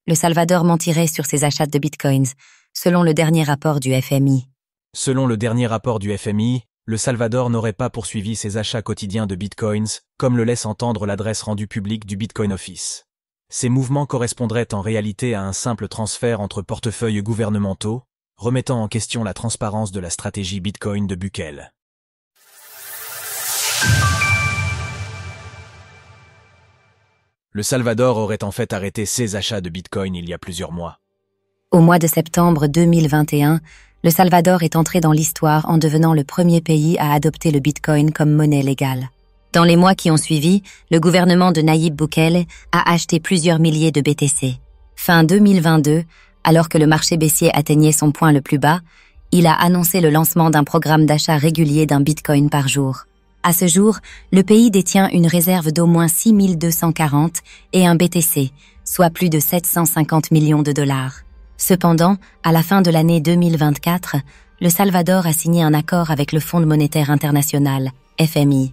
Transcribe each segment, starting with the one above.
Le Salvador mentirait sur ses achats de bitcoins, selon le dernier rapport du FMI. Selon le dernier rapport du FMI, le Salvador n'aurait pas poursuivi ses achats quotidiens de bitcoins, comme le laisse entendre l'adresse rendue publique du Bitcoin Office. Ces mouvements correspondraient en réalité à un simple transfert entre portefeuilles gouvernementaux, remettant en question la transparence de la stratégie Bitcoin de Bukele. Le Salvador aurait en fait arrêté ses achats de Bitcoin il y a plusieurs mois. Au mois de septembre 2021, le Salvador est entré dans l'histoire en devenant le premier pays à adopter le Bitcoin comme monnaie légale. Dans les mois qui ont suivi, le gouvernement de Nayib Bukele a acheté plusieurs milliers de BTC. Fin 2022, alors que le marché baissier atteignait son point le plus bas, il a annoncé le lancement d'un programme d'achat régulier d'un Bitcoin par jour. À ce jour, le pays détient une réserve d'au moins 6240 et un BTC, soit plus de 750 millions de dollars. Cependant, à la fin de l'année 2024, le Salvador a signé un accord avec le Fonds monétaire international, FMI,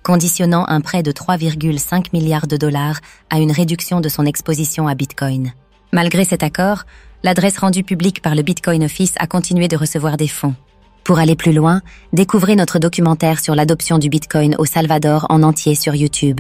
conditionnant un prêt de 3,5 milliards de dollars à une réduction de son exposition à Bitcoin. Malgré cet accord, l'adresse rendue publique par le Bitcoin Office a continué de recevoir des fonds. Pour aller plus loin, découvrez notre documentaire sur l'adoption du Bitcoin au Salvador en entier sur YouTube.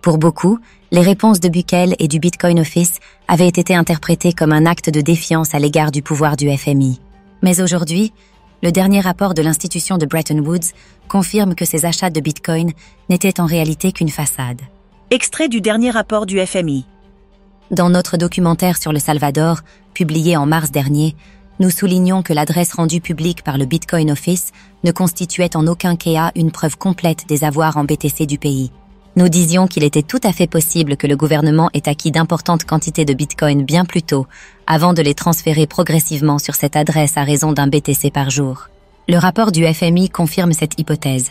Pour beaucoup, les réponses de Bukele et du Bitcoin Office avaient été interprétées comme un acte de défiance à l'égard du pouvoir du FMI. Mais aujourd'hui, le dernier rapport de l'institution de Bretton Woods confirme que ces achats de Bitcoin n'étaient en réalité qu'une façade. Extrait du dernier rapport du FMI. Dans notre documentaire sur le Salvador, publié en mars dernier, nous soulignons que l'adresse rendue publique par le Bitcoin Office ne constituait en aucun cas une preuve complète des avoirs en BTC du pays. Nous disions qu'il était tout à fait possible que le gouvernement ait acquis d'importantes quantités de Bitcoin bien plus tôt, avant de les transférer progressivement sur cette adresse à raison d'un BTC par jour. Le rapport du FMI confirme cette hypothèse.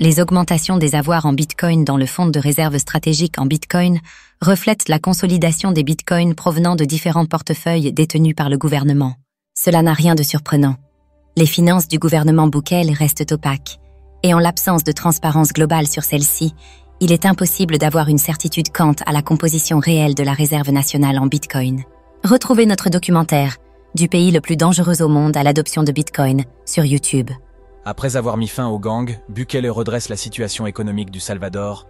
Les augmentations des avoirs en Bitcoin dans le fonds de réserve stratégique en Bitcoin reflètent la consolidation des Bitcoins provenant de différents portefeuilles détenus par le gouvernement. Cela n'a rien de surprenant. Les finances du gouvernement Bukele restent opaques, et en l'absence de transparence globale sur celles-ci, il est impossible d'avoir une certitude quant à la composition réelle de la réserve nationale en Bitcoin. Retrouvez notre documentaire « Du pays le plus dangereux au monde à l'adoption de Bitcoin » sur YouTube. Après avoir mis fin aux gangs, Bukele redresse la situation économique du Salvador.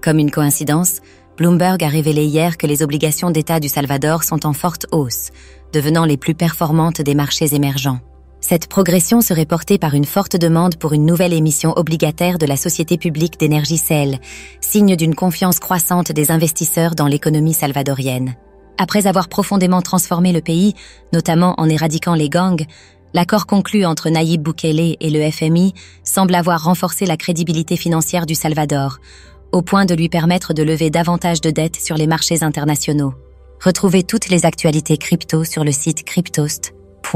Comme une coïncidence, Bloomberg a révélé hier que les obligations d'État du Salvador sont en forte hausse, devenant les plus performantes des marchés émergents. Cette progression serait portée par une forte demande pour une nouvelle émission obligataire de la Société publique d'énergie SEL, signe d'une confiance croissante des investisseurs dans l'économie salvadorienne. Après avoir profondément transformé le pays, notamment en éradiquant les gangs, l'accord conclu entre Nayib Bukele et le FMI semble avoir renforcé la crédibilité financière du Salvador, au point de lui permettre de lever davantage de dettes sur les marchés internationaux. Retrouvez toutes les actualités crypto sur le site cryptost.fr.